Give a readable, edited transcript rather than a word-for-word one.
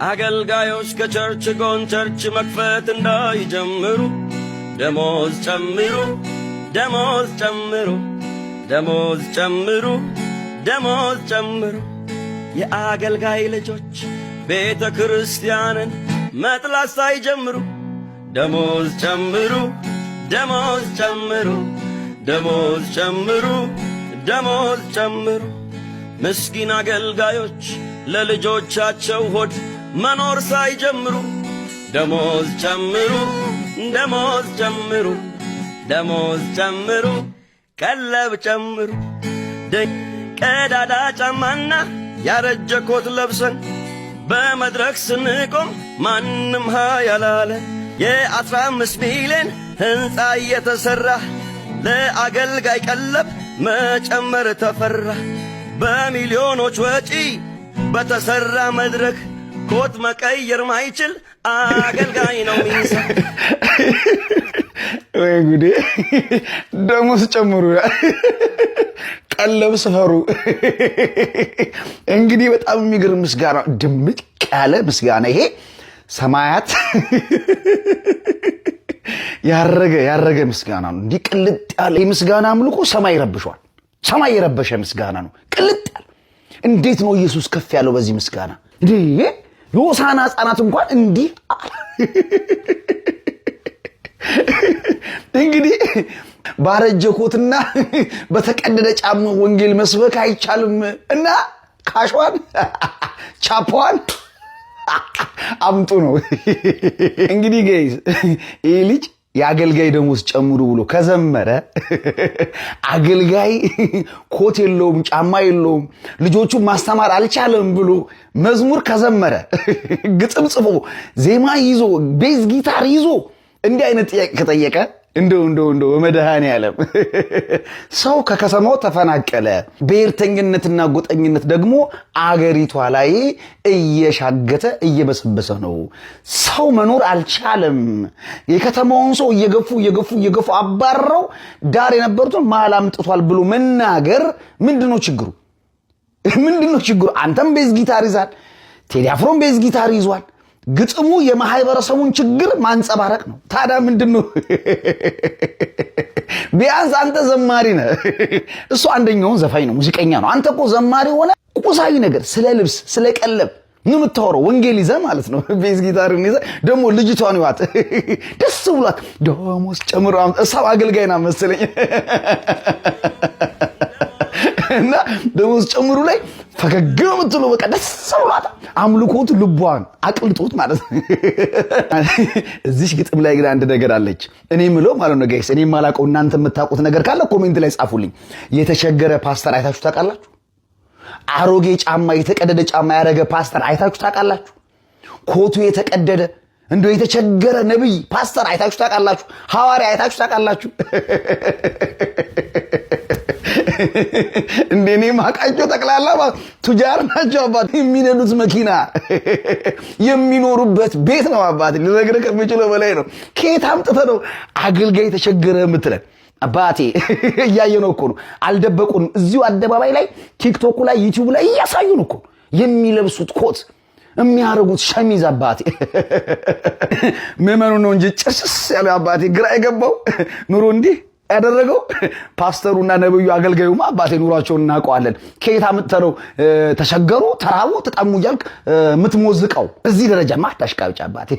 አገልጋዮች ከቸርች ጎን ቸርች መክፈት እንዳይጀምሩ ደሞዝ ጨምሩ፣ ደሞዝ ጨምሩ፣ ደሞዝ ጨምሩ፣ ደሞዝ ጨምሩ። የአገልጋይ ልጆች ቤተ ክርስቲያንን መጥላት ሳይጀምሩ ደሞዝ ጨምሩ፣ ደሞዝ ጨምሩ፣ ደሞዝ ጨምሩ፣ ደሞዝ ጨምሩ። ምስኪን አገልጋዮች ለልጆቻቸው ሆድ መኖር ሳይጀምሩ ደሞዝ ጨምሩ፣ ደሞዝ ጨምሩ፣ ደሞዝ ጨምሩ፣ ቀለብ ጨምሩ። ቀዳዳ ጫማና ያረጀ ኮት ለብሰን በመድረክ ስንቆም ማንም ያላለ የ15 ሚሊዮን ሕንፃ እየተሠራ ለአገልጋይ ቀለብ መጨመር ተፈራ። በሚሊዮኖች ወጪ በተሠራ መድረክ ኮት መቀየር ማይችል አገልጋይ ነው ሚሳ። ወይ ጉዴ! ደሞዝ ጨምሩ፣ ቀለብ ስፈሩ። እንግዲህ በጣም የሚገርም ምስጋና፣ ድምቅ ያለ ምስጋና። ይሄ ሰማያት ያረገ ምስጋና ነው። እንዲህ ቅልጥ ያለ ምስጋና አምልኮ ሰማይ ይረብሻል። ሰማይ የረበሸ ምስጋና ነው። ቅልጥ ያለ። እንዴት ነው ኢየሱስ ከፍ ያለው በዚህ ምስጋና! እንዴ የሆሳዕና ሕፃናት እንኳን እንዲህ እንግዲህ ባረጀ ኮትና በተቀደደ ጫማ ወንጌል መስበክ አይቻልም እና ካሽዋን ቻፓዋን አምጡ ነው። እንግዲህ ጋይስ ይህ ልጅ የአገልጋይ ደሞዝ ጨምሩ ብሎ ከዘመረ አገልጋይ ኮት የለውም ጫማ የለውም ልጆቹን ማስተማር አልቻለም ብሎ መዝሙር ከዘመረ ግጥም ጽፎ ዜማ ይዞ ቤዝ ጊታር ይዞ እንዲህ አይነት ጥያቄ ከጠየቀ እንደው በመድኃኔዓለም ሰው ከከተማው ተፈናቀለ። ብሔርተኝነትና ጎጠኝነት ደግሞ አገሪቷ ላይ እየሻገተ እየበሰበሰ ነው። ሰው መኖር አልቻለም። የከተማውን ሰው እየገፉ አባረው ዳር የነበሩትን መሃል አምጥቷል ብሎ መናገር ምንድነው ችግሩ? ምንድነው ችግሩ? አንተም ቤዝ ጊታር ይዛል፣ ቴዲ አፍሮም ቤዝ ጊታር ይዟል። ግጥሙ የማህበረሰቡን ችግር ማንጸባረቅ ነው። ታዲያ ምንድነው? ቢያንስ አንተ ዘማሪ ነህ፣ እሱ አንደኛውን ዘፋኝ ነው፣ ሙዚቀኛ ነው። አንተ እኮ ዘማሪ ሆነ ቁሳዊ ነገር ስለ ልብስ ስለ ቀለብ ነው የምታወራው። ወንጌል ይዘህ ማለት ነው። ቤዝ ጊታርን ይዘህ ደግሞ ልጅቷን ይዋት ደስ ብሏት ደሞዝ ጨምሮ እሷም አገልጋይና መሰለኝ እና ደሞዝ ጨምሩ ላይ ፈገግ የምትለው በቃ ደስ ብሏት አምልኮት ልቧን አቅልጦት ማለት ነው። እዚህ ግጥም ላይ ግን አንድ ነገር አለች። እኔ ምለው ማለት ነው ጋይስ፣ እኔ ማላቀው እናንተ የምታውቁት ነገር ካለ ኮሜንት ላይ ጻፉልኝ። የተቸገረ ፓስተር አይታችሁ ታውቃላችሁ? አሮጌ ጫማ የተቀደደ ጫማ ያረገ ፓስተር አይታችሁ ታውቃላችሁ? ኮቱ የተቀደደ እንደው የተቸገረ ነብይ ፓስተር አይታችሁ ታውቃላችሁ? ሐዋርያ አይታችሁ ታውቃላችሁ? እንደኔ ማቃቸው ጠቅላላ ቱጃር ናቸው አባት። የሚነዱት መኪና የሚኖሩበት ቤት ነው አባት። ልነግርህ ከምችለው በላይ ነው። ከየት አምጥተህ ነው አገልጋይ ተቸገረ የምትለን? አባቴ እያየነው እኮ ነው። አልደበቁንም። እዚሁ አደባባይ ላይ ቲክቶክ ላይ ዩቲዩብ ላይ እያሳዩን እኮ የሚለብሱት ኮት የሚያረጉት ሸሚዝ አባቴ ምዕመኑ ነው እንጂ ጭርስ ያለው አባቴ ግራ የገባው ኑሮ እንዲህ ያደረገው ፓስተሩና ነብዩ አገልጋዩማ አባቴ ኑሯቸውን እናውቀዋለን። ከየት አምጥተው ተቸገሩ ተራቡ ተጠሙ እያልክ የምትሞዝቀው? እዚህ ደረጃማ አታሽቃብጭ አባቴ።